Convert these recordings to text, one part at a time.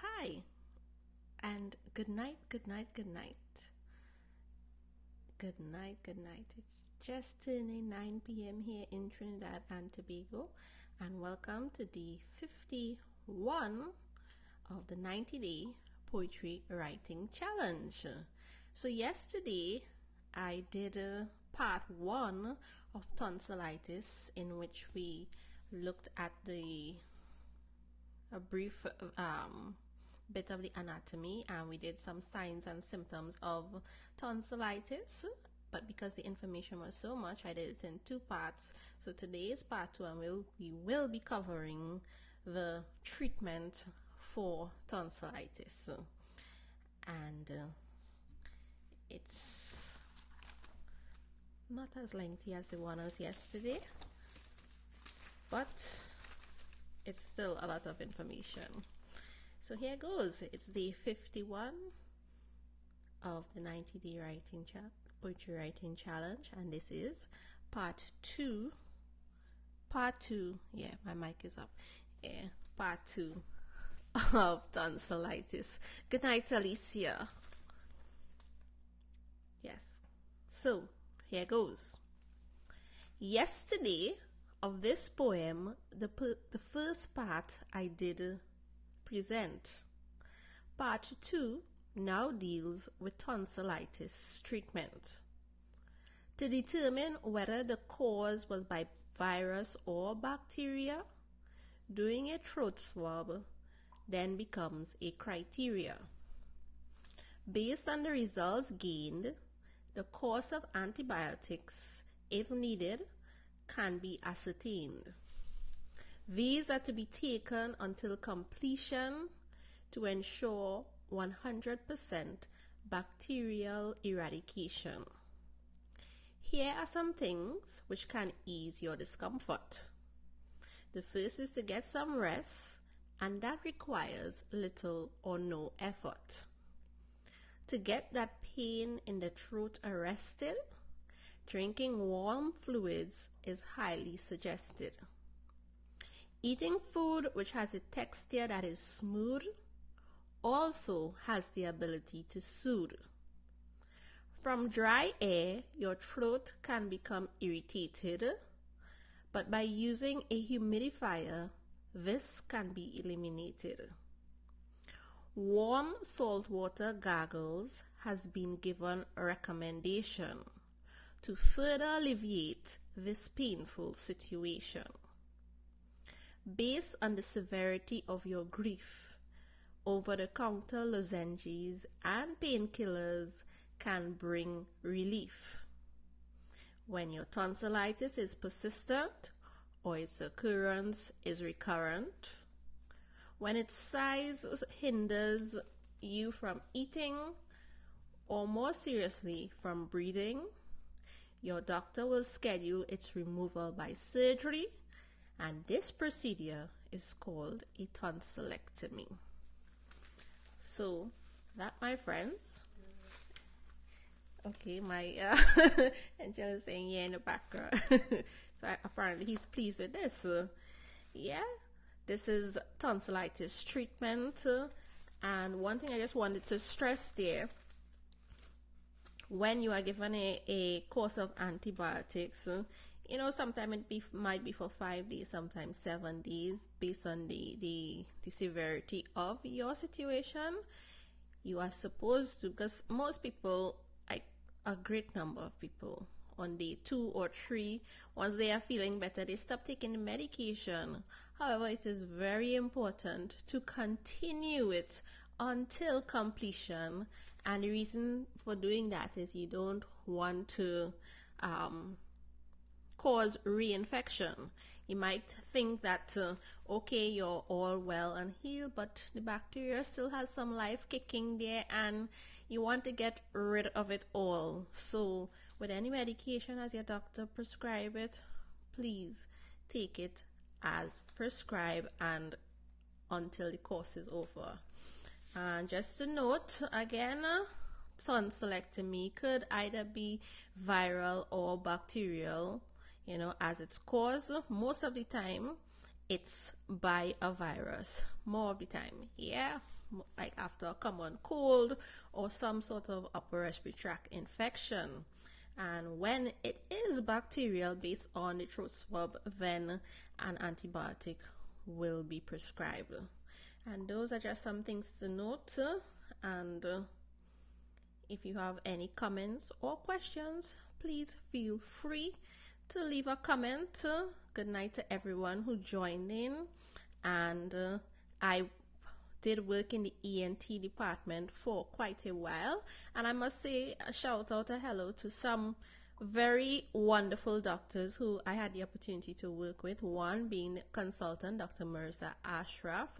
Hi, and good night, good night, good night. Good night, good night. It's just turning 9 p.m. here in Trinidad and Tobago, and welcome to day 51 of the 90-day poetry writing challenge. So yesterday I did part 1 of tonsillitis, in which we looked at a brief bit of the anatomy, and we did some signs and symptoms of tonsillitis. But because the information was so much, I did it in 2 parts. So today is part 2, and we will be covering the treatment for tonsillitis. And it's not as lengthy as the one as yesterday, but it's still a lot of information. So here goes. It's day 51 of the 90-day poetry writing challenge, and this is part 2. Yeah, my mic is up. Yeah, part 2 of tonsillitis. Good night, Alicia. Yes. So here goes. Yesterday of this poem, the first part I did present. Part 2 now deals with tonsillitis treatment. To determine whether the cause was by virus or bacteria, doing a throat swab then becomes a criteria. Based on the results gained, the course of antibiotics, if needed, can be ascertained. These are to be taken until completion to ensure 100% bacterial eradication. Here are some things which can ease your discomfort. The first is to get some rest, and that requires little or no effort. To get that pain in the throat arrested, drinking warm fluids is highly suggested. Eating food which has a texture that is smooth also has the ability to soothe. From dry air, your throat can become irritated, but by using a humidifier, this can be eliminated. Warm saltwater gargles has been given a recommendation to further alleviate this painful situation. Based on the severity of your grief, over-the-counter lozenges and painkillers can bring relief. When your tonsillitis is persistent or its occurrence is recurrent, when its size hinders you from eating or, more seriously, from breathing, your doctor will schedule its removal by surgery, and this procedure is called a tonsillectomy. So that, my friends. Okay, my Angel is saying yeah in the background. So apparently he's pleased with this. Yeah, this is tonsillitis treatment. And one thing I just wanted to stress there, when you are given a course of antibiotics, sometimes it might be for 5 days, sometimes 7 days, based on the severity of your situation. You are supposed to, because most people, like a great number of people, on day 2 or 3, once they are feeling better, they stop taking the medication. However, it is very important to continue it until completion, and the reason for doing that is you don't want to cause reinfection. You might think that okay, you're all well and healed, but the bacteria still has some life kicking there, and you want to get rid of it all. So with any medication, as your doctor prescribe it, please take it as prescribed and until the course is over. And just to note again, tonsillectomy could either be viral or bacterial, as its cause. Most of the time it's by a virus, more of the time. Yeah, like after a common cold or some sort of upper respiratory tract infection. And when it is bacterial based on the throat swab, then an antibiotic will be prescribed. And those are just some things to note. And if you have any comments or questions, please feel free to leave a comment. Good night to everyone who joined in. And I did work in the ENT department for quite a while, and I must say a shout out, a hello to some very wonderful doctors who I had the opportunity to work with. One being consultant Dr. Mirza Ashraf.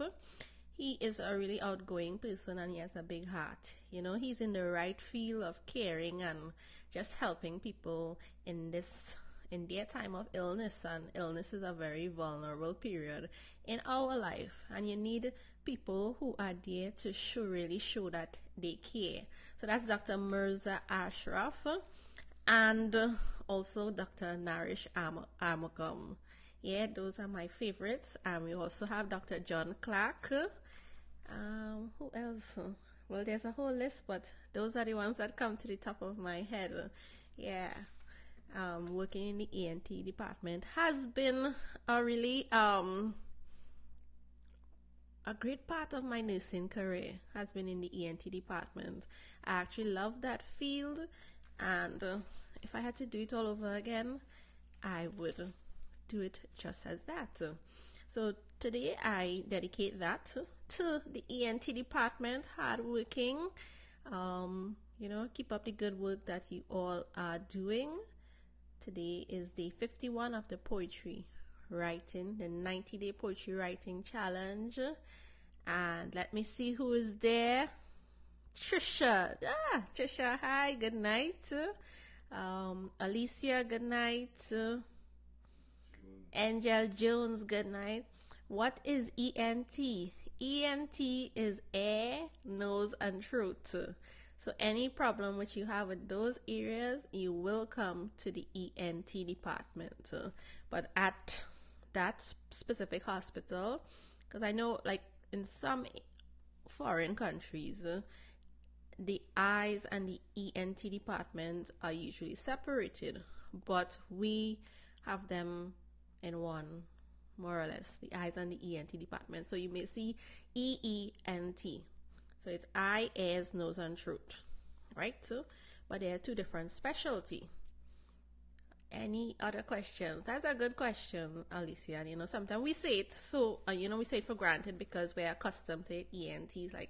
He is a really outgoing person and he has a big heart. You know, he's in the right field of caring and just helping people in their time of illness, and illness is a very vulnerable period in our life, and you need people who are there to really show that they care. So that's Dr. Mirza Ashraf and also Dr. Narish Amagam. Yeah, those are my favorites. We also have Dr. John Clark. Who else? Well, there's a whole list, but those are the ones that come to the top of my head. Yeah. Working in the ENT department has been a really a great part of my nursing career has been in the ENT department. I actually love that field, and if I had to do it all over again, I would do it just as that. So today I dedicate that to the ENT department, hardworking. Keep up the good work that you all are doing. Today is day 51 of the poetry writing, the 90-day poetry writing challenge. And let me see who is there. Trisha. Trisha, hi, good night. Alicia, good night. Angel Jones, good night. What is ENT? ENT is air, nose, and throat. So any problem which you have with those areas, you will come to the ENT department. But at that specific hospital, because I know like in some foreign countries, the eyes and the ENT department are usually separated, but we have them in one, more or less, the eyes and the ENT department. So you may see EENT. So it's eye, ears, nose, and throat, right? But there are two different specialty. Any other questions? That's a good question, Alicia. Sometimes we say it we say it for granted because we're accustomed to it. ENTs, like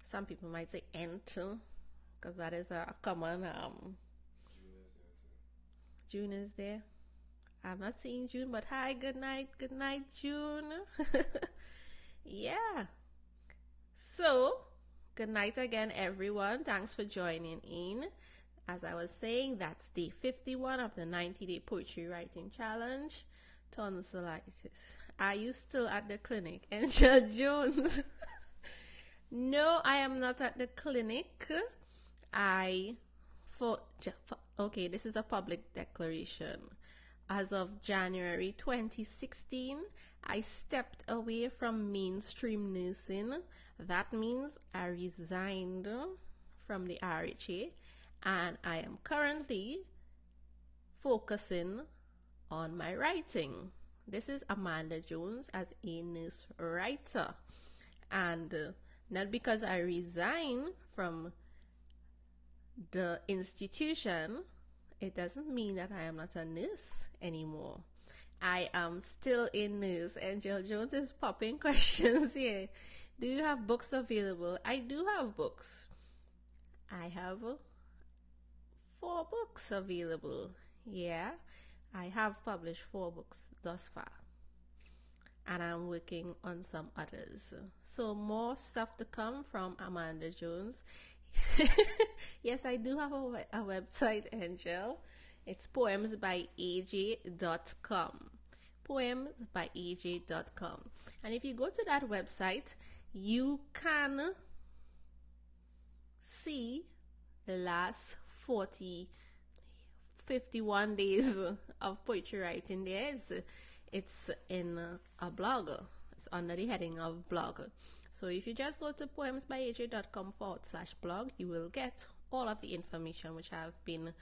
some people might say ENT, because that is a common. June is there. I'm not seeing June, but hi, good night, June. Yeah. So, good night again, everyone. Thanks for joining in. As I was saying, that's day 51 of the 90-day poetry writing challenge. Tonsillitis. Are you still at the clinic? Angel Jones. No, I am not at the clinic. Okay, this is a public declaration. As of January 2016, I stepped away from mainstream nursing. That means I resigned from the RHA, and I am currently focusing on my writing. This is Amanda Jones as a nurse writer. And not because I resigned from the institution, it doesn't mean that I am not a nurse anymore. I am still a nurse. Angel Jones is popping questions here. Do you have books available? I do have books. I have 4 books available. Yeah, I have published 4 books thus far. And I'm working on some others. So more stuff to come from Amanda Jones. Yes, I do have a website, Angel. It's poemsbyaj.com. Poemsbyaj.com. And if you go to that website, you can see the last 51 days of poetry writing there. It's in a blog, It's under the heading of blog. So if you just go to poemsbyaj.com/blog, you will get all of the information which I've been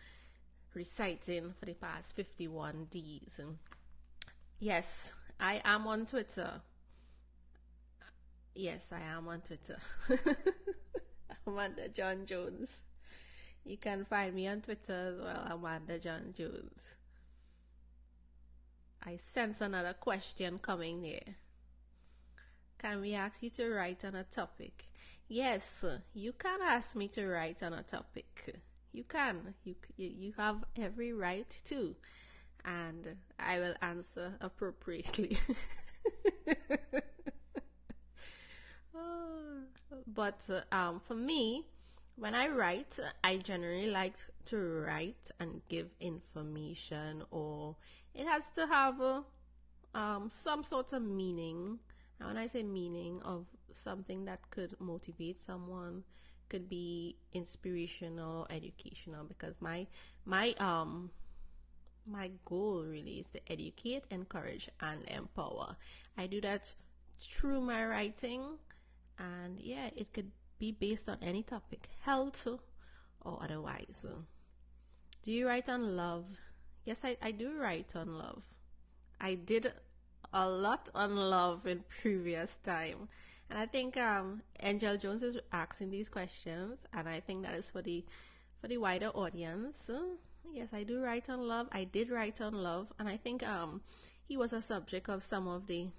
reciting for the past 51 days. Yes, I am on Twitter. Yes, I am on Twitter. Amanda John Jones. You can find me on Twitter as well, Amanda John Jones. I sense another question coming there. Can we ask you to write on a topic? Yes, you can ask me to write on a topic. You can. You have every right to. And I will answer appropriately. But for me, when I write, I generally like to write and give information, or it has to have some sort of meaning. And when I say meaning, of something that could motivate someone, could be inspirational or educational, because my goal really is to educate, encourage, and empower. I do that through my writing, and yeah, it could be based on any topic, health or otherwise. Do you write on love? Yes, I do write on love. I did a lot on love in previous time, and I think Angel Jones is asking these questions, and I think that is for the wider audience. Yes, I do write on love. I did write on love, and I think he was a subject of some of the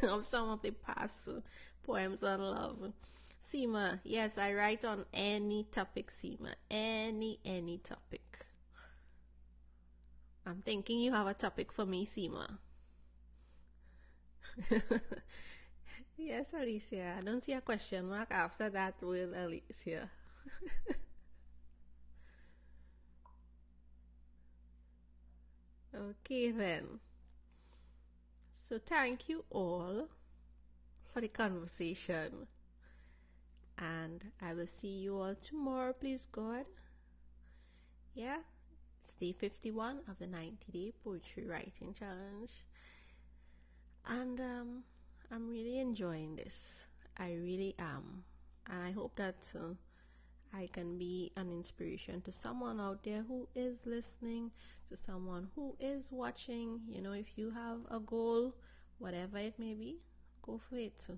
of some of the past poems on love. Seema, yes, I write on any topic, Seema. Any topic. I'm thinking you have a topic for me, Seema. Yes, Alicia. I don't see a question mark after that with Alicia. Okay then. So thank you all for the conversation. And I will see you all tomorrow, please God. Yeah, it's day 51 of the 90-day poetry writing challenge. And I'm really enjoying this. I really am. And I hope that I can be an inspiration to someone out there who is listening, to someone who is watching. You know, if you have a goal, whatever it may be, go for it.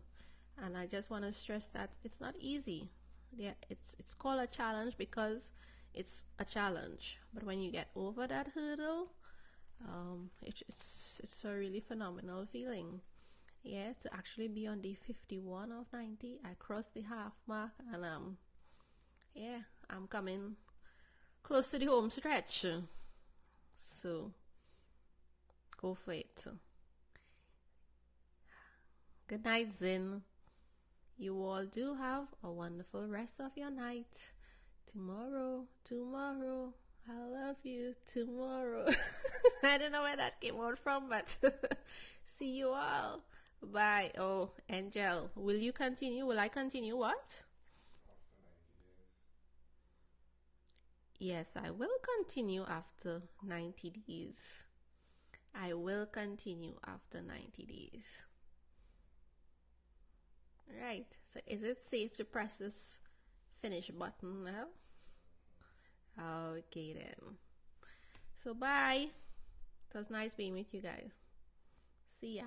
And I just want to stress that it's not easy. Yeah, it's called a challenge because it's a challenge. But when you get over that hurdle, it's a really phenomenal feeling. Yeah, to actually be on day 51 of 90, I crossed the half mark, and yeah, I'm coming close to the home stretch. So go for it. Good night, Zin. You all do have a wonderful rest of your night. Tomorrow, I love you. Tomorrow. I don't know where that came out from, but see you all. Bye. Oh, Angel, will you continue? Will I continue what? Yes, I will continue after 90 days. I will continue after 90 days. Right. So is it safe to press this finish button now? Okay then. So bye. It was nice being with you guys. See ya.